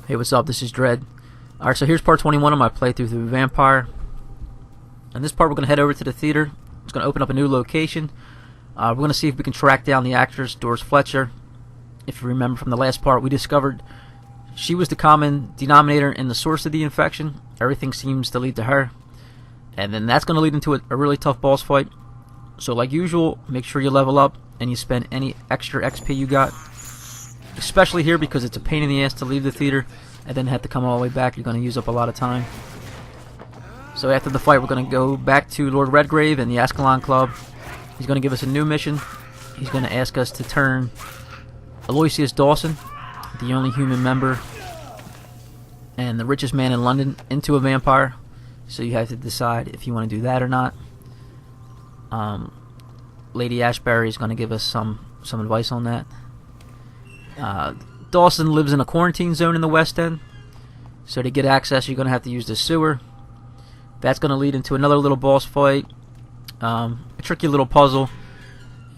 Hey, what's up? This is Dread. Alright, so here's part 21 of my playthrough through Vampyr. In this part, we're going to head over to the theater. It's going to open up a new location. We're going to see if we can track down the actress, Doris Fletcher. If you remember from the last part, we discovered she was the common denominator in the source of the infection. Everything seems to lead to her. And then that's going to lead into a really tough boss fight. So like usual, make sure you level up and you spend any extra XP you got. Especially here because it's a pain in the ass to leave the theater and then have to come all the way back. You're going to use up a lot of time. So after the fight, we're going to go back to Lord Redgrave and the Ascalon Club. He's going to give us a new mission. He's going to ask us to turn Aloysius Dawson, the only human member and the richest man in London, into a vampire. So you have to decide if you want to do that or not. Lady Ashbury is going to give us some advice on that. Dawson lives in a quarantine zone in the West End, so to get access you're going to have to use the sewer. That's going to lead into another little boss fight, a tricky little puzzle,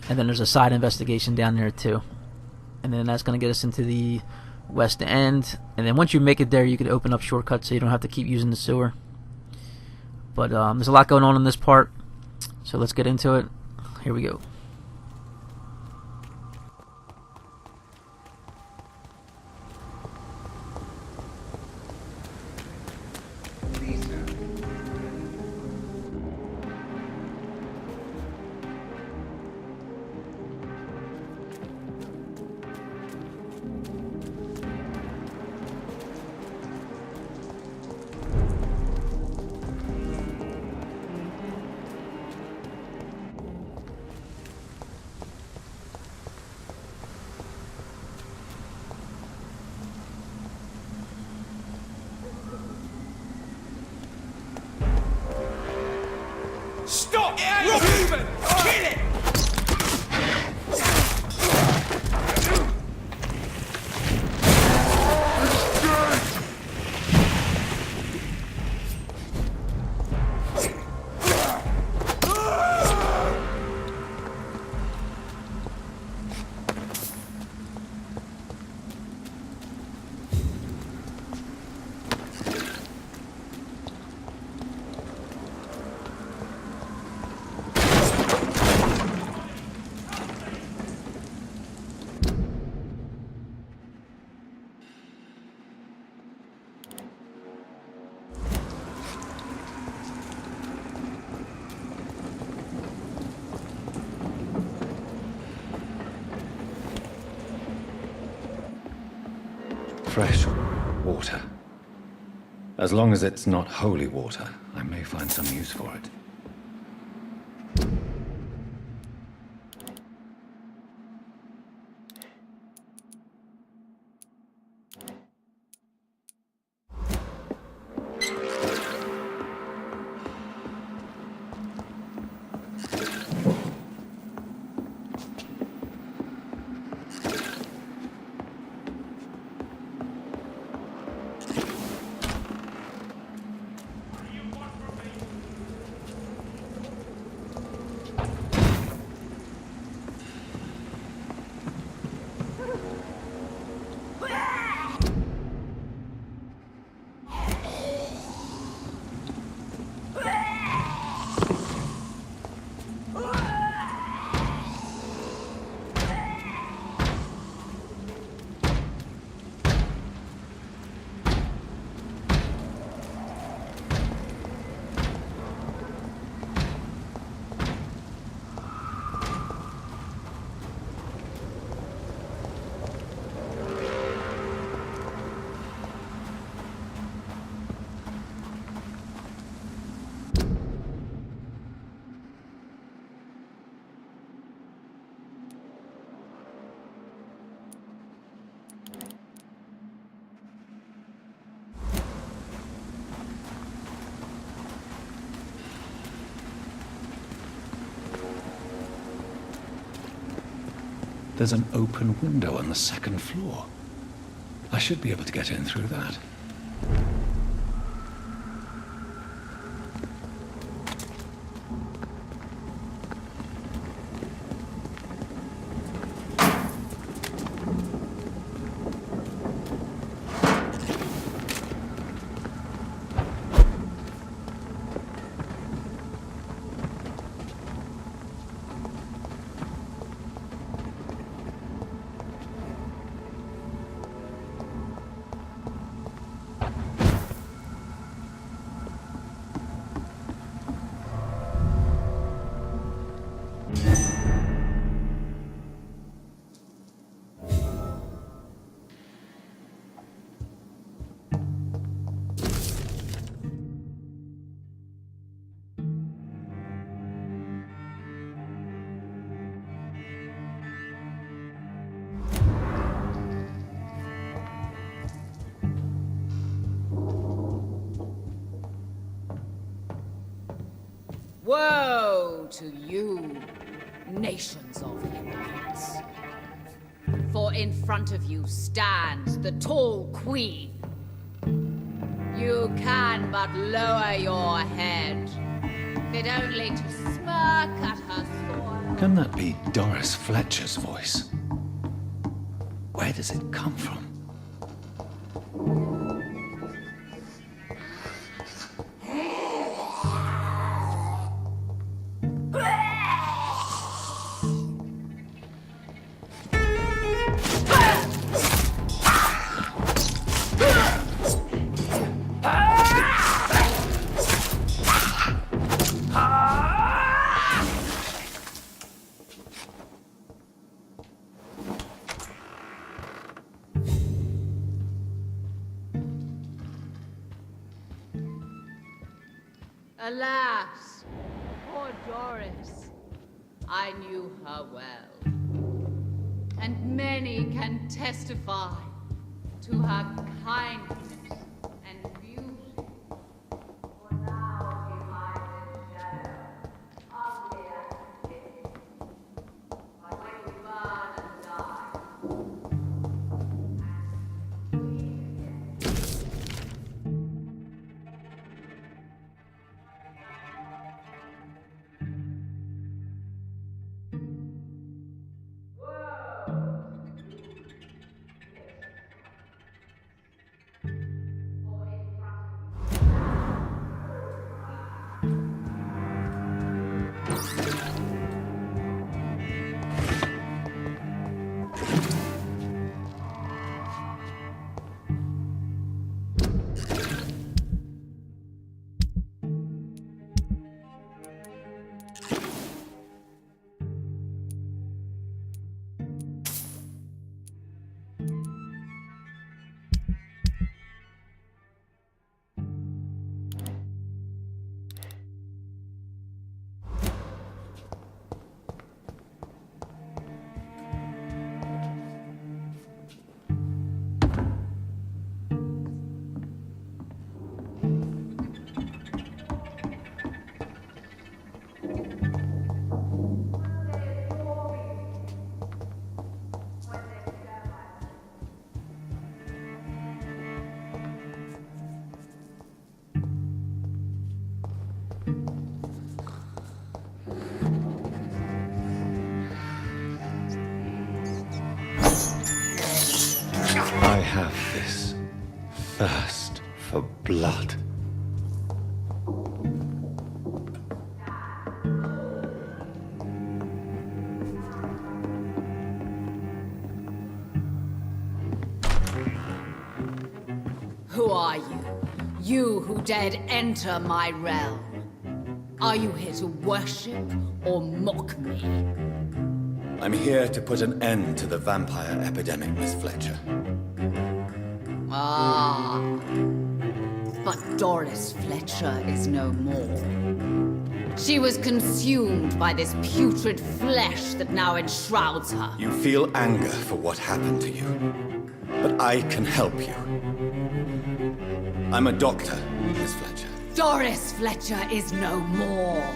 and then there's a side investigation down there too. And then that's going to get us into the West End, and then once you make it there you can open up shortcuts so you don't have to keep using the sewer. But there's a lot going on in this part, so let's get into it. Here we go. Stop! Moving! Kill it! Fresh water. As long as it's not holy water, I may find some use for it. There's an open window on the second floor. I should be able to get in through that. Woe to you, nations of hypocrites. For in front of you stands the tall queen. You can but lower your head, fit only to smirk at her scorn. Can that be Doris Fletcher's voice? Where does it come from? Alas, poor Doris. I knew her well. And many can testify to her kindness and beauty. For now she lies in shadow, ugly as it. But when you burn and die, and sweet again. I have this thirst for blood. Who are you? You who dared enter my realm. Are you here to worship or mock me? I'm here to put an end to the vampire epidemic, Miss Fletcher. Ah. But Doris Fletcher is no more. She was consumed by this putrid flesh that now enshrouds her. You feel anger for what happened to you, but I can help you. I'm a doctor, Miss Fletcher. Doris Fletcher is no more.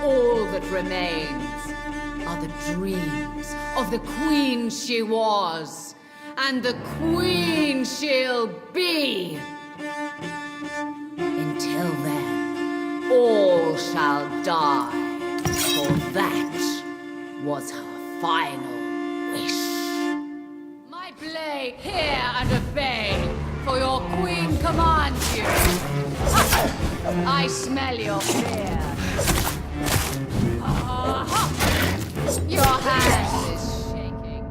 All that remains are the dreams of the queen she was, and the queen she'll be. Until then, all shall die, for that was her final wish. My blade, hear and obey, for your queen commands you. I smell your fear. Your hand is shaking.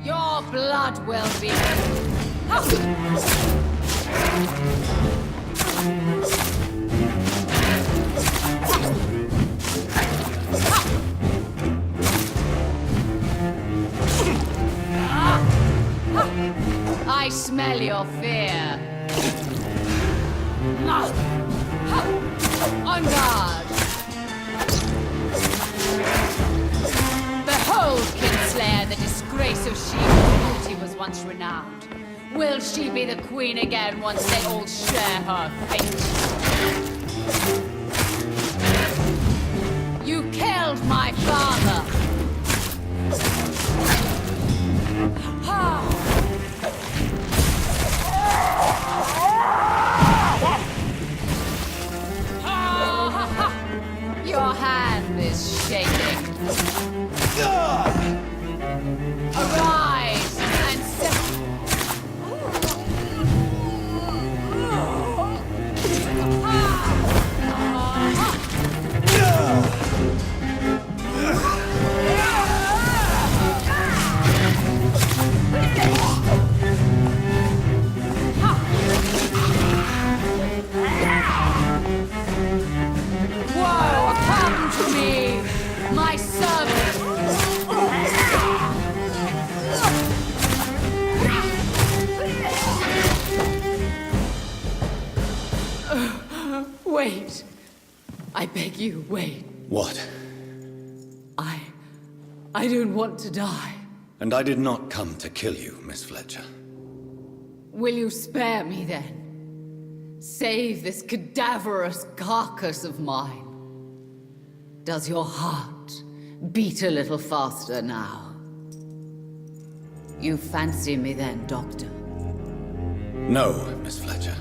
Your blood will be. I smell your fear. On guard. Behold, Kinslayer, the once renowned? Will she be the queen again once they all share her fate? You killed my father! Your hand is shaking. Arise and Whoa, come to me, my servant. Wait. I beg you, wait. What? I don't want to die. And I did not come to kill you, Miss Fletcher. Will you spare me then? Save this cadaverous carcass of mine. Does your heart beat a little faster now? You fancy me then, Doctor? No, Miss Fletcher.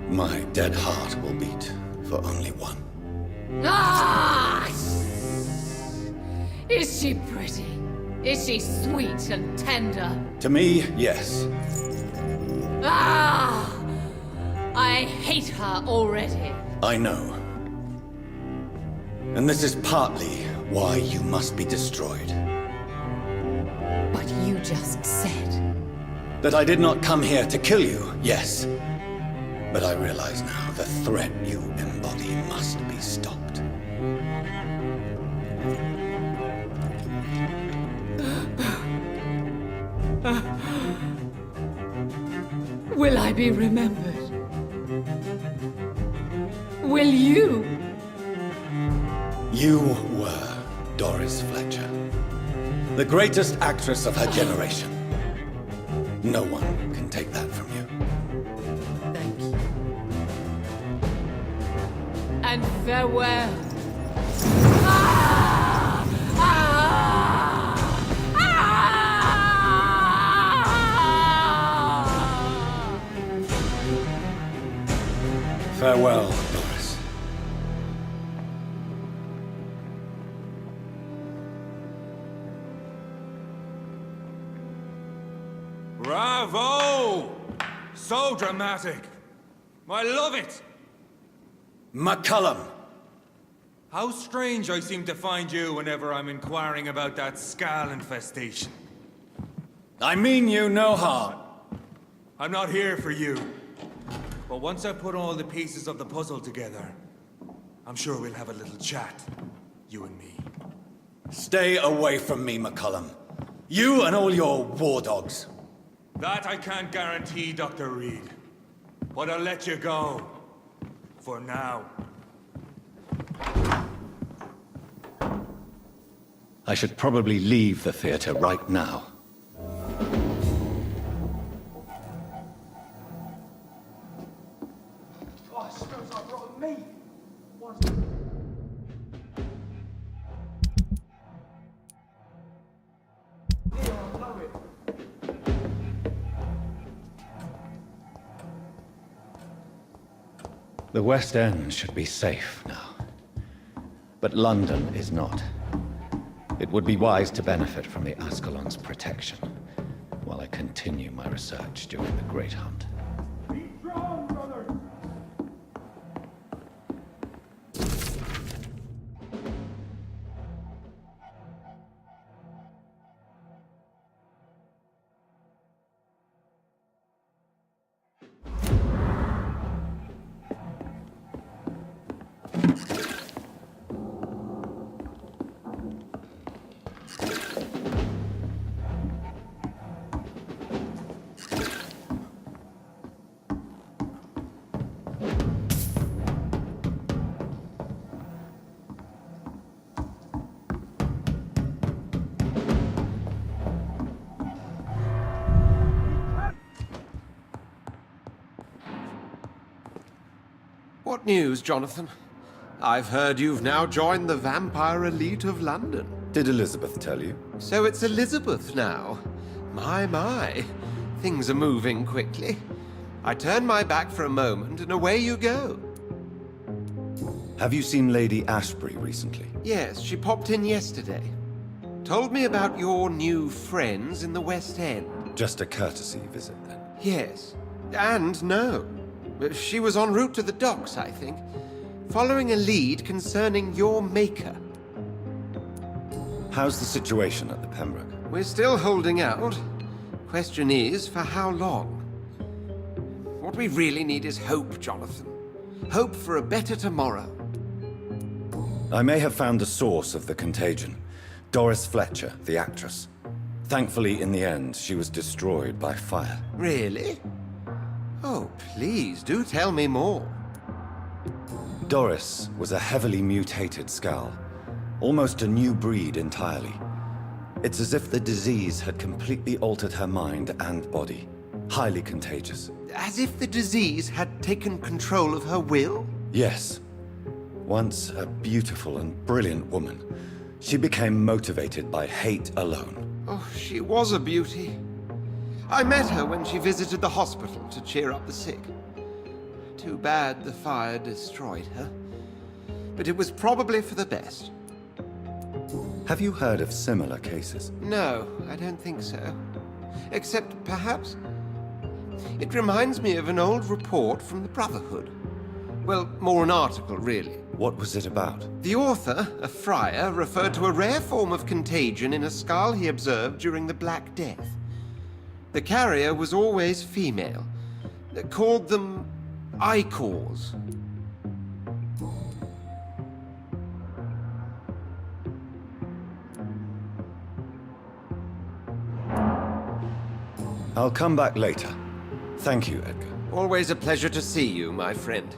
My dead heart will beat for only one. Ah! Is she pretty? Is she sweet and tender? To me, yes. Ah! I hate her already. I know. And this is partly why you must be destroyed. But you just said... That I did not come here to kill you, yes. But I realize now the threat you embody must be stopped. Will I be remembered? Will you? You were Doris Fletcher, the greatest actress of her generation. No one can take that from you. Thank you. And farewell. Ah! Ah! Ah! Farewell, Doris. Bravo! So dramatic. I love it. McCullum! How strange I seem to find you whenever I'm inquiring about that Skal infestation. I mean you no harm. I'm not here for you. But once I put all the pieces of the puzzle together, I'm sure we'll have a little chat, you and me. Stay away from me, McCullum. You and all your war dogs. That I can't guarantee, Dr. Reed. But I'll let you go. For now. I should probably leave the theater right now. Oh, it smells like rotten meat. The West End should be safe now. But London is not. It would be wise to benefit from the Ascalon's protection while I continue my research during the Great Hunt. Be strong, brothers! What news, Jonathan? I've heard you've now joined the vampire elite of London. Did Elizabeth tell you? So it's Elizabeth now. My. Things are moving quickly. I turn my back for a moment and away you go. Have you seen Lady Ashbury recently? Yes, she popped in yesterday. Told me about your new friends in the West End. Just a courtesy visit, then? Yes. And no. She was en route to the docks, I think, following a lead concerning your maker. How's the situation at the Pembroke? We're still holding out. Question is, for how long? What we really need is hope, Jonathan. Hope for a better tomorrow. I may have found the source of the contagion. Doris Fletcher, the actress. Thankfully, in the end, she was destroyed by fire. Really? Oh, please, do tell me more. Doris was a heavily mutated Skal. Almost a new breed entirely. It's as if the disease had completely altered her mind and body. Highly contagious. As if the disease had taken control of her will? Yes. Once a beautiful and brilliant woman, she became motivated by hate alone. Oh, she was a beauty. I met her when she visited the hospital to cheer up the sick. Too bad the fire destroyed her. But it was probably for the best. Have you heard of similar cases? No, I don't think so. Except, perhaps, it reminds me of an old report from the Brotherhood. Well, more an article, really. What was it about? The author, a friar, referred to a rare form of contagion in a skull he observed during the Black Death. The carrier was always female. They called them Icors. I'll come back later. Thank you, Edgar. Always a pleasure to see you, my friend.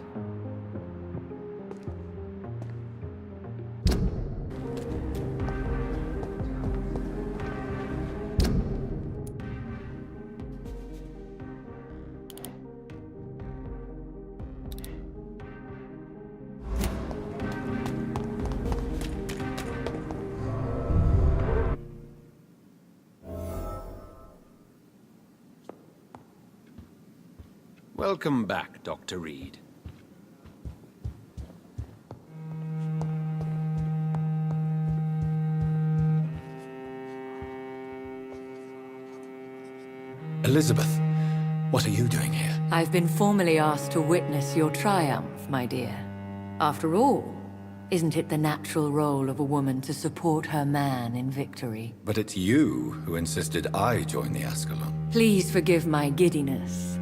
Welcome back, Dr. Reed. Elizabeth, what are you doing here? I've been formally asked to witness your triumph, my dear. After all, isn't it the natural role of a woman to support her man in victory? But it's you who insisted I join the Ascalon. Please forgive my giddiness.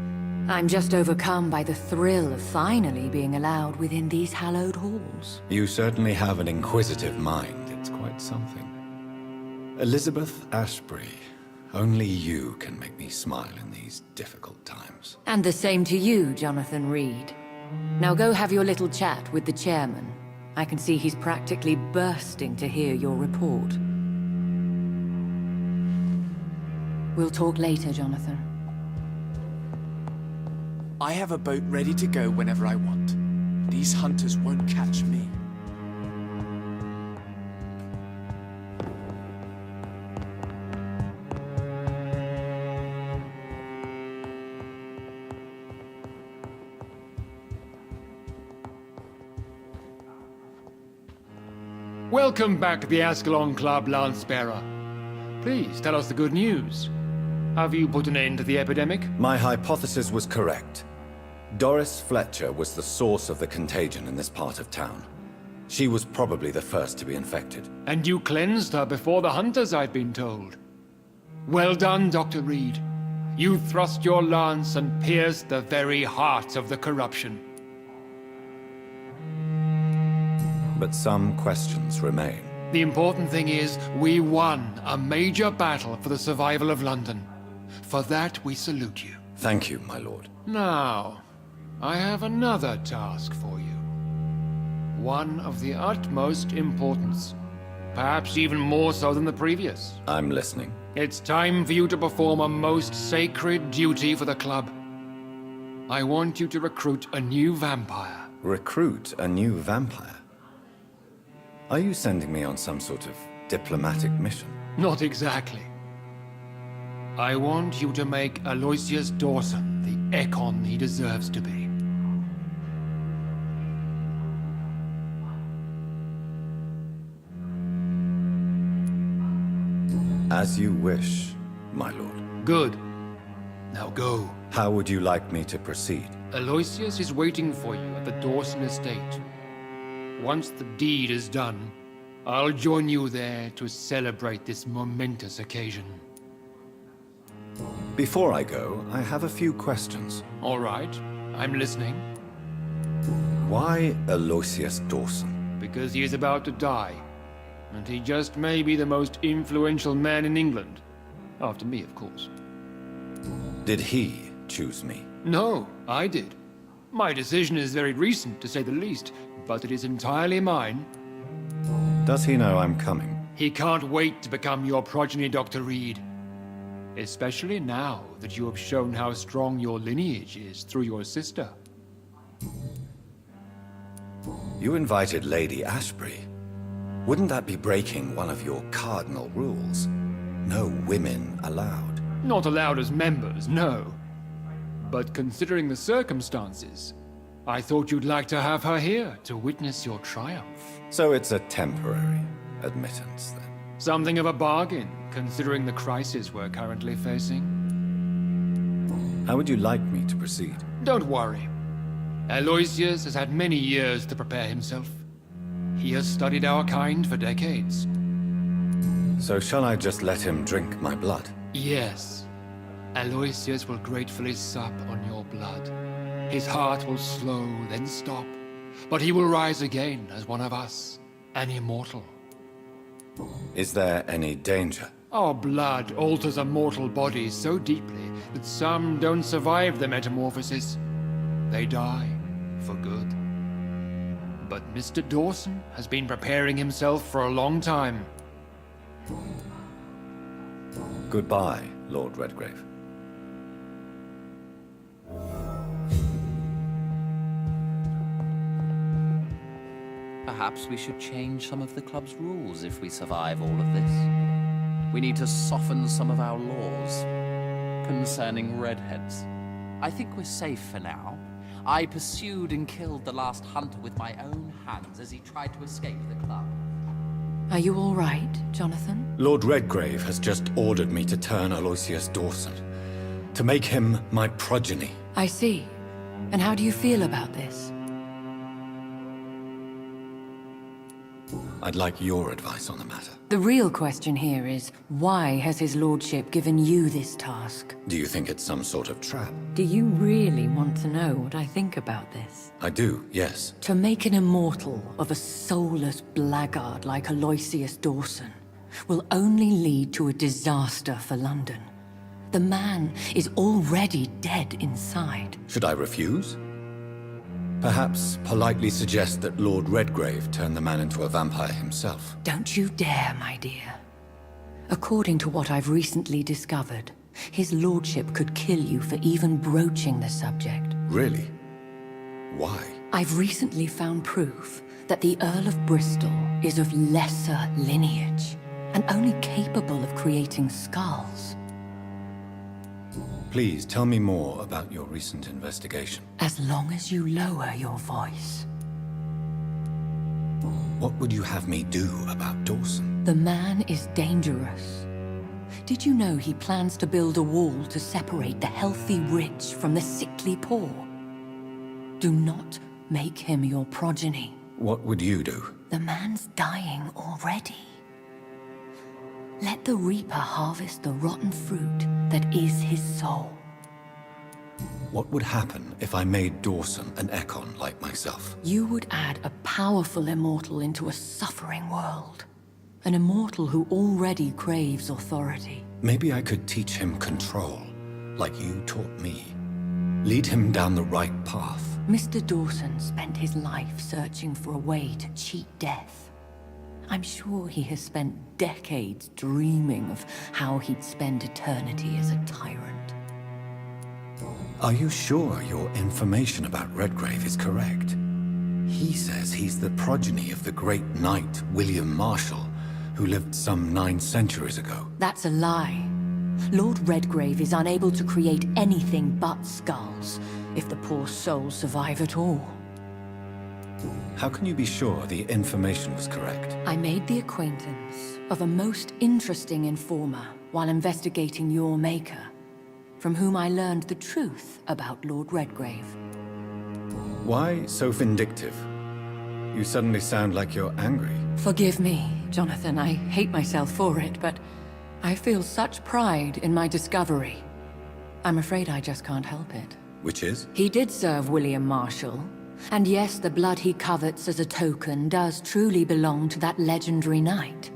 I'm just overcome by the thrill of finally being allowed within these hallowed halls. You certainly have an inquisitive mind. It's quite something. Elizabeth Ashbury, only you can make me smile in these difficult times. And the same to you, Jonathan Reed. Now go have your little chat with the chairman. I can see he's practically bursting to hear your report. We'll talk later, Jonathan. I have a boat ready to go whenever I want. These hunters won't catch me. Welcome back to the Ascalon Club, Lance-Bearer. Please tell us the good news. Have you put an end to the epidemic? My hypothesis was correct. Doris Fletcher was the source of the contagion in this part of town. She was probably the first to be infected. And you cleansed her before the hunters, I've been told. Well done, Dr. Reed. You thrust your lance and pierced the very heart of the corruption. But some questions remain. The important thing is, we won a major battle for the survival of London. For that, we salute you. Thank you, my lord. Now, I have another task for you. One of the utmost importance. Perhaps even more so than the previous. I'm listening. It's time for you to perform a most sacred duty for the club. I want you to recruit a new vampire. Recruit a new vampire? Are you sending me on some sort of diplomatic mission? Not exactly. I want you to make Aloysius Dawson the Ekon he deserves to be. As you wish, my lord. Good. Now go. How would you like me to proceed? Aloysius is waiting for you at the Dawson estate. Once the deed is done, I'll join you there to celebrate this momentous occasion. Before I go, I have a few questions. All right, I'm listening. Why Aloysius Dawson? Because he is about to die, and he just may be the most influential man in England. After me, of course. Did he choose me? No, I did. My decision is very recent, to say the least, but it is entirely mine. Does he know I'm coming? He can't wait to become your progeny, Dr. Reed. Especially now that you have shown how strong your lineage is through your sister. You invited Lady Ashbury. Wouldn't that be breaking one of your cardinal rules? No women allowed. Not allowed as members, no. But considering the circumstances, I thought you'd like to have her here to witness your triumph. So it's a temporary admittance, then? Something of a bargain, considering the crisis we're currently facing. How would you like me to proceed? Don't worry. Aloysius has had many years to prepare himself. He has studied our kind for decades. So shall I just let him drink my blood? Yes. Aloysius will gratefully sup on your blood. His heart will slow, then stop. But he will rise again as one of us, an immortal. Is there any danger? Our blood alters a mortal body so deeply that some don't survive the metamorphosis. They die for good. But Mr. Dawson has been preparing himself for a long time. Goodbye, Lord Redgrave. Perhaps we should change some of the club's rules if we survive all of this. We need to soften some of our laws concerning redheads. I think we're safe for now. I pursued and killed the last hunter with my own hands as he tried to escape the club. Are you all right, Jonathan? Lord Redgrave has just ordered me to turn Aloysius Dawson, to make him my progeny. I see. And how do you feel about this? I'd like your advice on the matter. The real question here is, why has his lordship given you this task? Do you think it's some sort of trap? Do you really want to know what I think about this? I do, yes. To make an immortal of a soulless blackguard like Aloysius Dawson will only lead to a disaster for London. The man is already dead inside. Should I refuse? Perhaps politely suggest that Lord Redgrave turn the man into a vampire himself. Don't you dare, my dear. According to what I've recently discovered, his lordship could kill you for even broaching the subject. Really? Why? I've recently found proof that the Earl of Bristol is of lesser lineage and only capable of creating skulls. Please tell me more about your recent investigation. As long as you lower your voice. What would you have me do about Dawson? The man is dangerous. Did you know he plans to build a wall to separate the healthy rich from the sickly poor? Do not make him your progeny. What would you do? The man's dying already. Let the Reaper harvest the rotten fruit that is his soul. What would happen if I made Dawson an Ekon like myself? You would add a powerful immortal into a suffering world. An immortal who already craves authority. Maybe I could teach him control, like you taught me. Lead him down the right path. Mr. Dawson spent his life searching for a way to cheat death. I'm sure he has spent decades dreaming of how he'd spend eternity as a tyrant. Are you sure your information about Redgrave is correct? He says he's the progeny of the great knight William Marshall, who lived some 9 centuries ago. That's a lie. Lord Redgrave is unable to create anything but skulls, if the poor souls survive at all. How can you be sure the information was correct? I made the acquaintance of a most interesting informer while investigating your maker, from whom I learned the truth about Lord Redgrave. Why so vindictive? You suddenly sound like you're angry. Forgive me, Jonathan. I hate myself for it, but I feel such pride in my discovery. I'm afraid I just can't help it. Which is? He did serve William Marshall. And yes, the blood he covets as a token does truly belong to that legendary knight.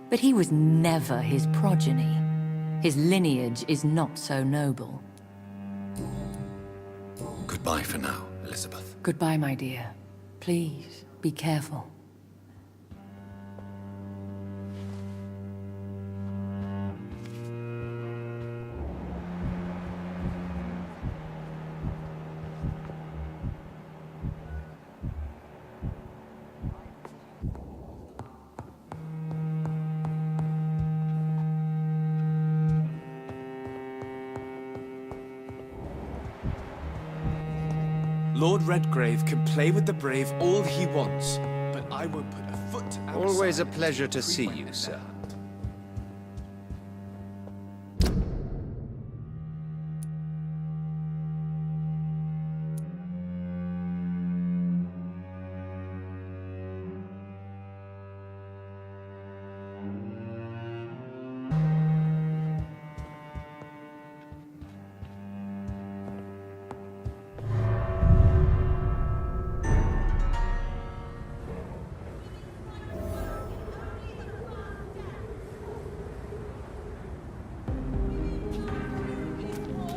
But he was never his progeny. His lineage is not so noble. Goodbye for now, Elizabeth. Goodbye, my dear. Please, be careful. Lord Redgrave can play with the brave all he wants, but I won't put a foot outside. Always a pleasure to see you, sir.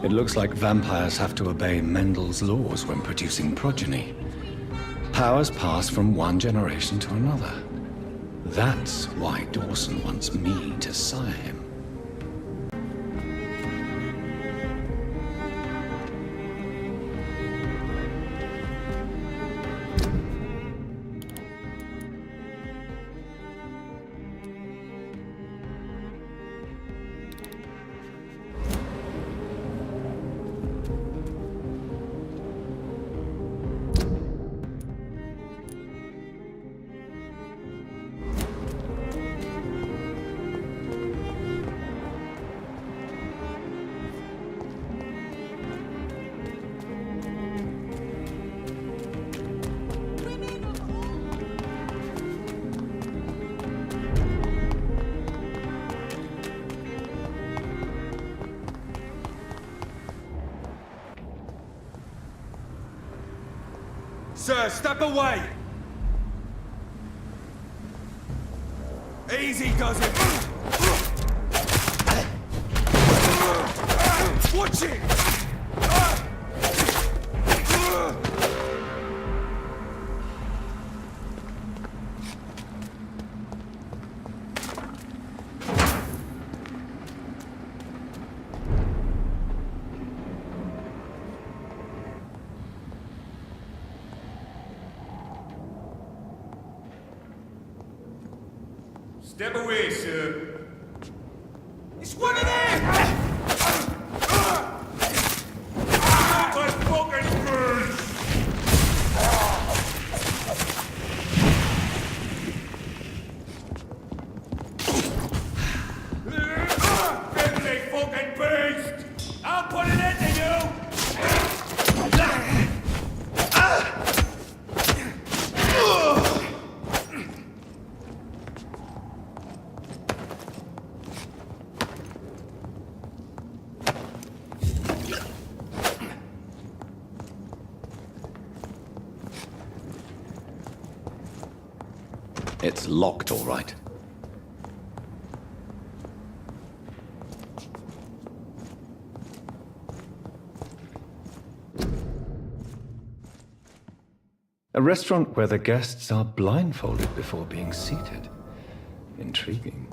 It looks like vampires have to obey Mendel's laws when producing progeny. Powers pass from one generation to another. That's why Dawson wants me to sire him. Sir, step away! Easy does it! Watch it! Step away, sir. It's one of them! My fucking bird! Deadly fucking beast! I'll put it into you! It's locked, all right. A restaurant where the guests are blindfolded before being seated. Intriguing.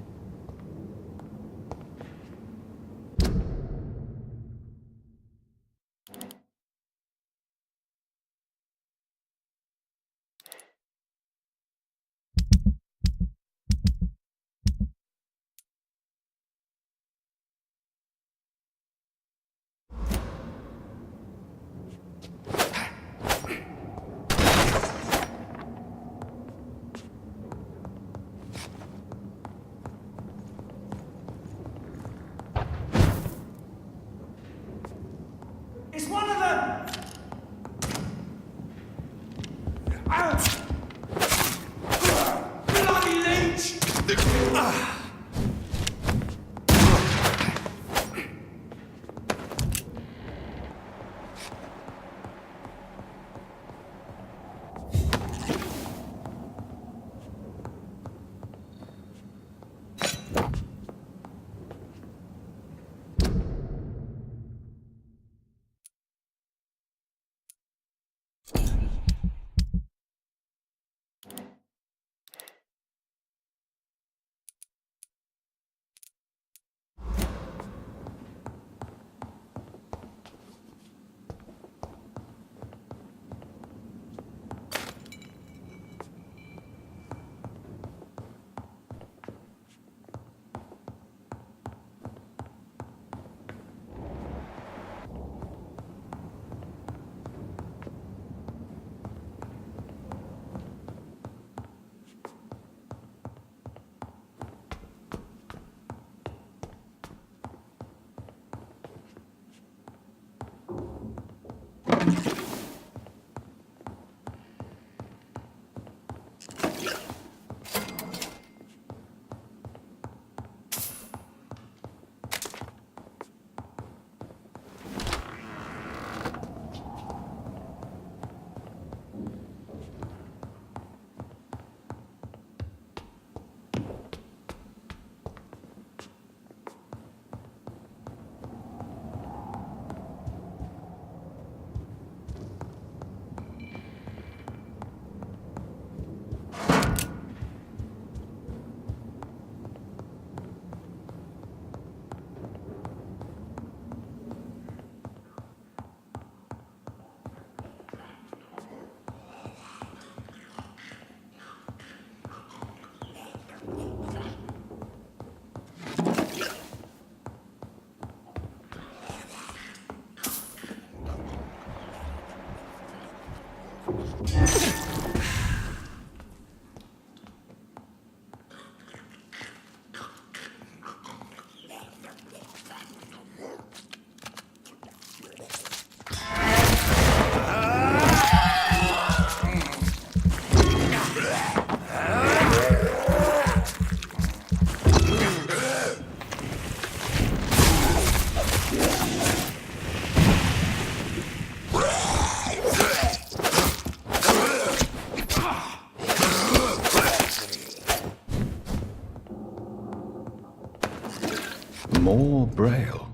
More Braille.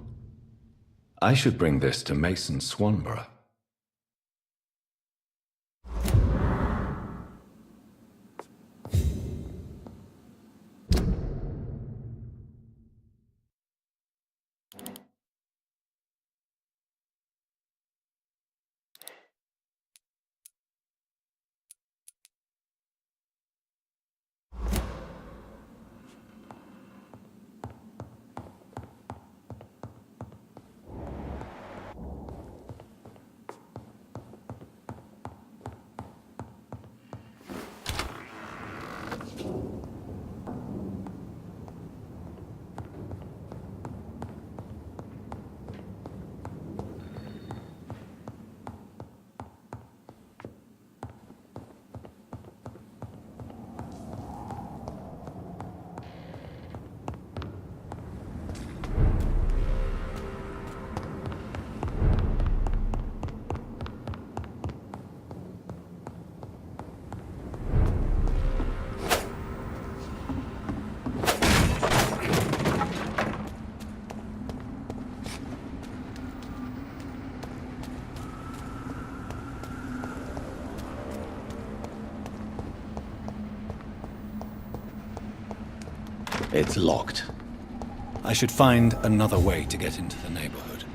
I should bring this to Mason Swanborough. It's locked. I should find another way to get into the neighborhood.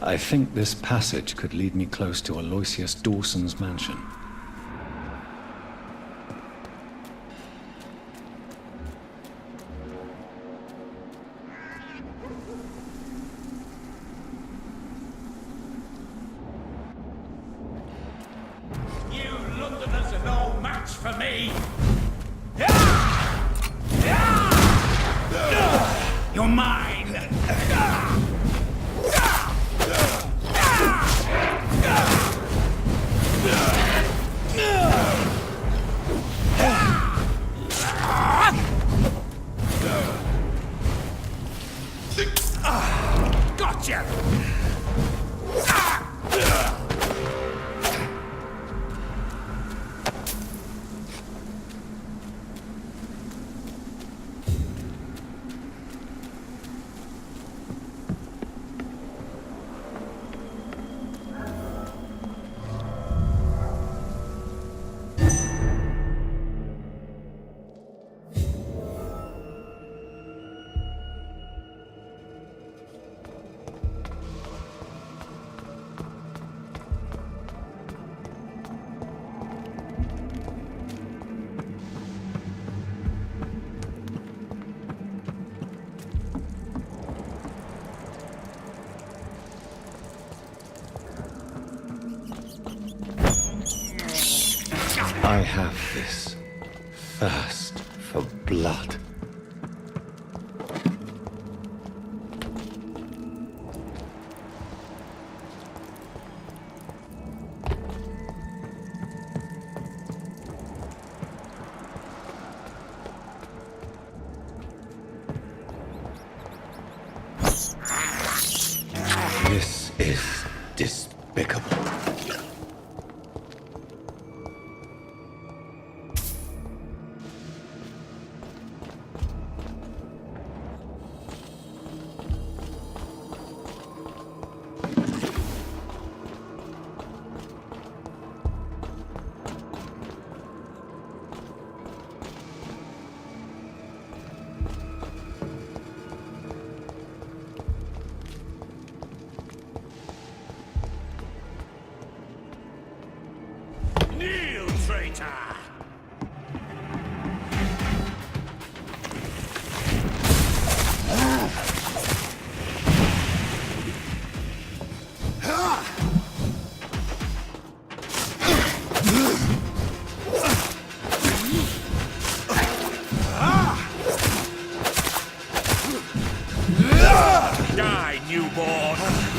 I think this passage could lead me close to Aloysius Dawson's mansion. You Londoners are no match for me! You're mine! Gotcha! I have this thirst for blood. traitor! Die, newborn!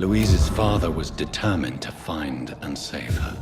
Louise's father was determined to find and save her.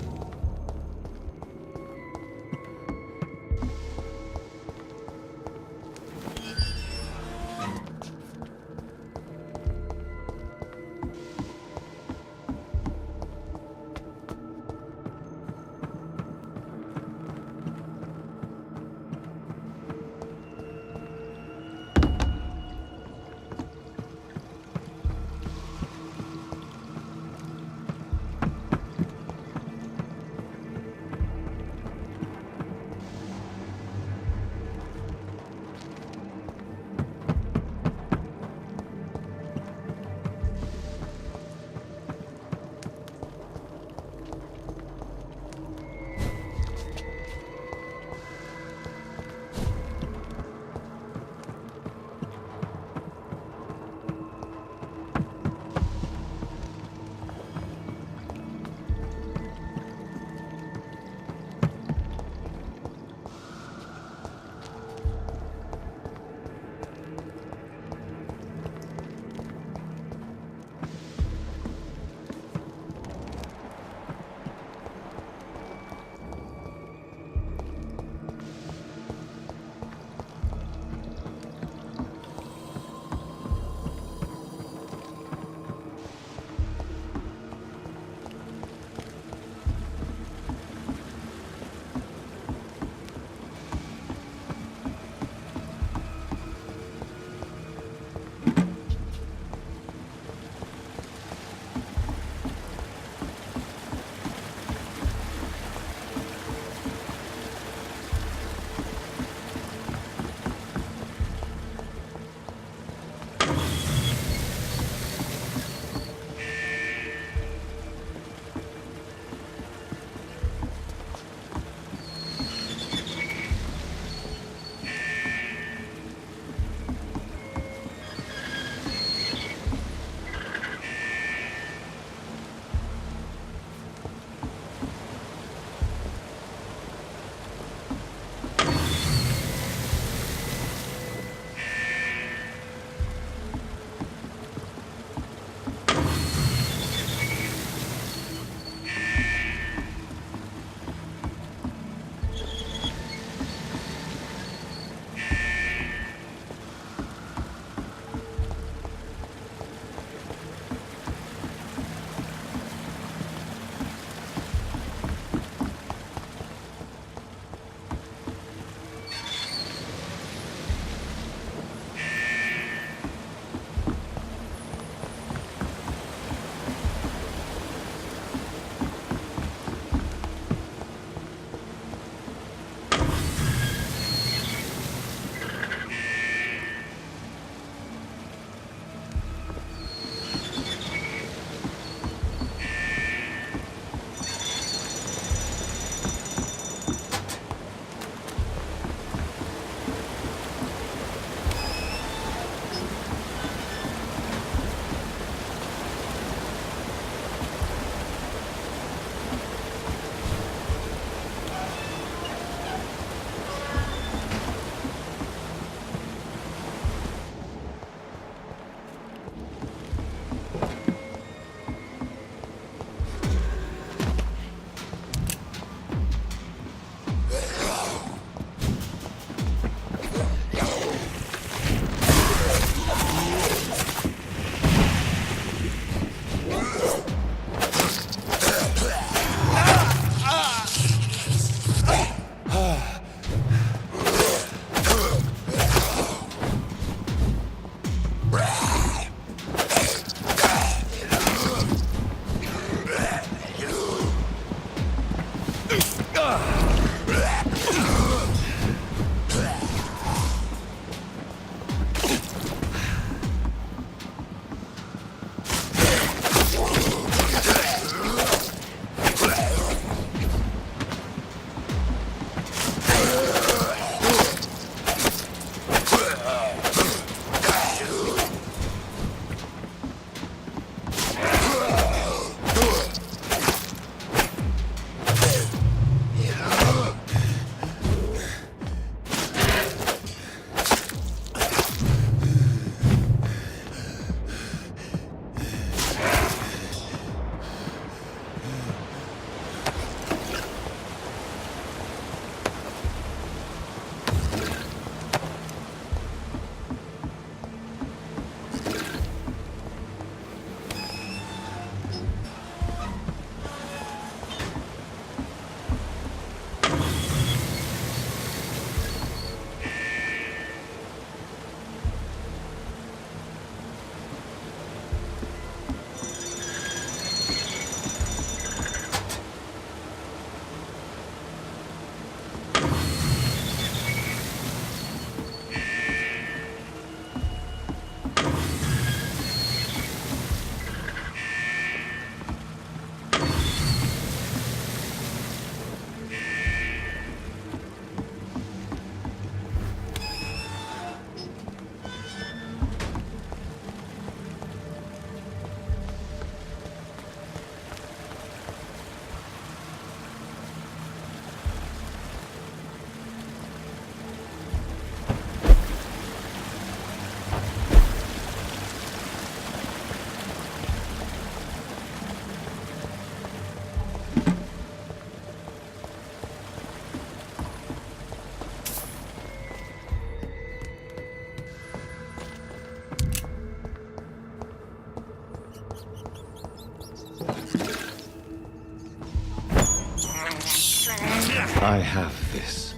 I have this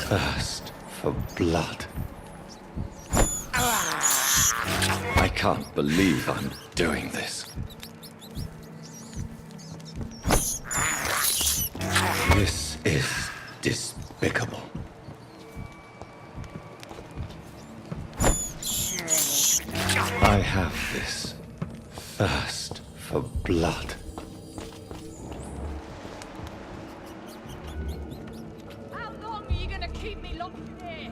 thirst for blood. I can't believe I'm doing this. This is despicable. I have this thirst for blood. How long are you gonna keep me locked in here?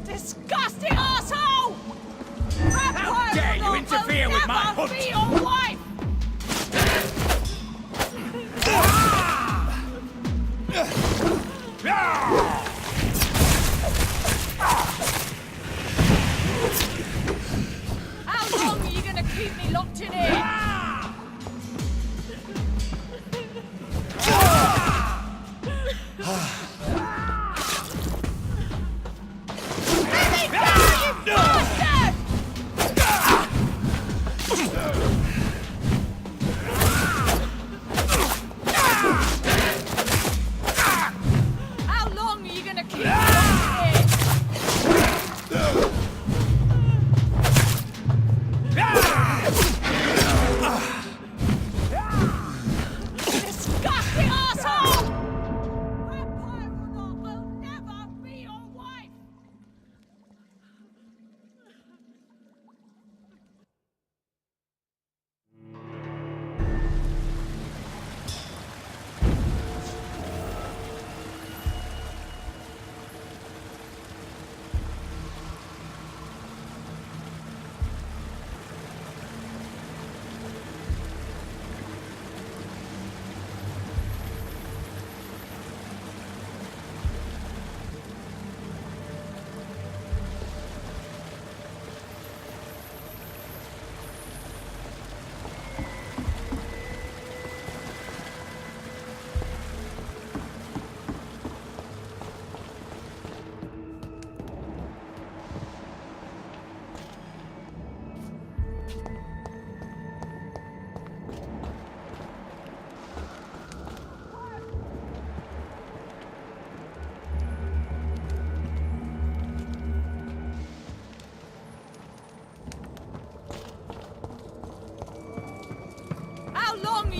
Disgusting arsehole! How dare you interfere with my hunt! Be your wife! How long are you gonna keep me locked in here? Let me go, you bastard! How long are you gonna keep me locked in here?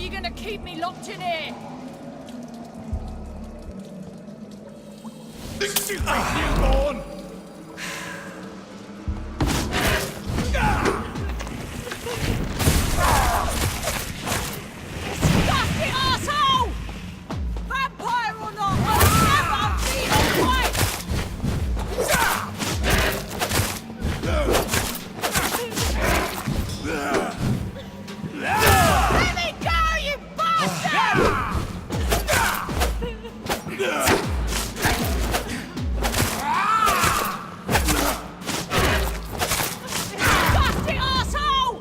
you gonna keep me locked in here? Excuse me, newborn! Disgusting asshole! Vampire or not, I'll never be your wife! Let me go, you bastard! Disgusting asshole!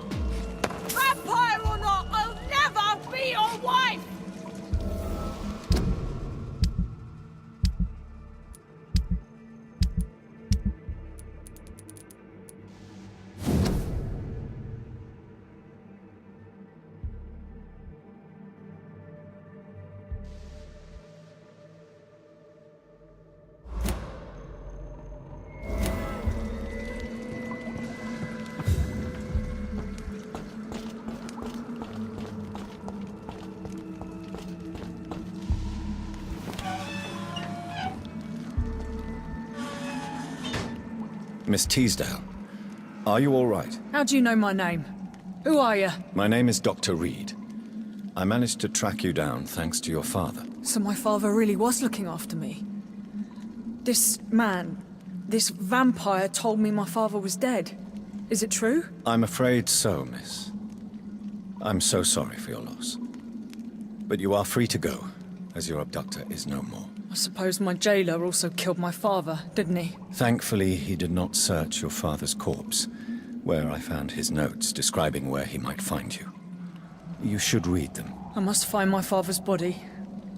Vampire or not, I'll never be your wife! Miss Teasdale, are you all right? How do you know my name? Who are you? My name is Dr. Reed. I managed to track you down thanks to your father. So my father really was looking after me. This man, this vampire told me my father was dead. Is it true? I'm afraid so, miss. I'm so sorry for your loss. But you are free to go, as your abductor is no more. I suppose my jailer also killed my father, didn't he? Thankfully, he did not search your father's corpse, where I found his notes describing where he might find you. You should read them. I must find my father's body.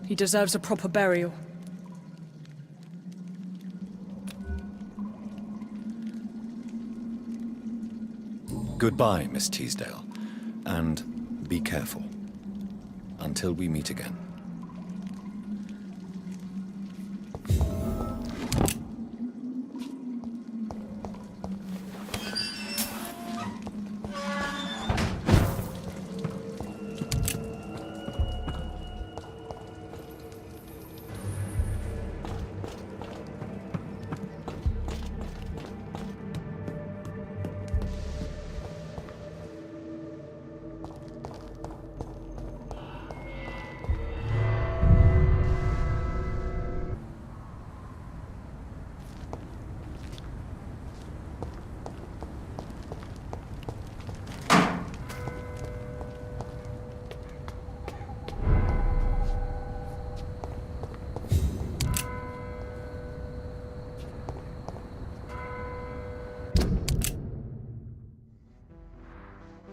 He deserves a proper burial. Goodbye, Miss Teasdale, and be careful. Until we meet again.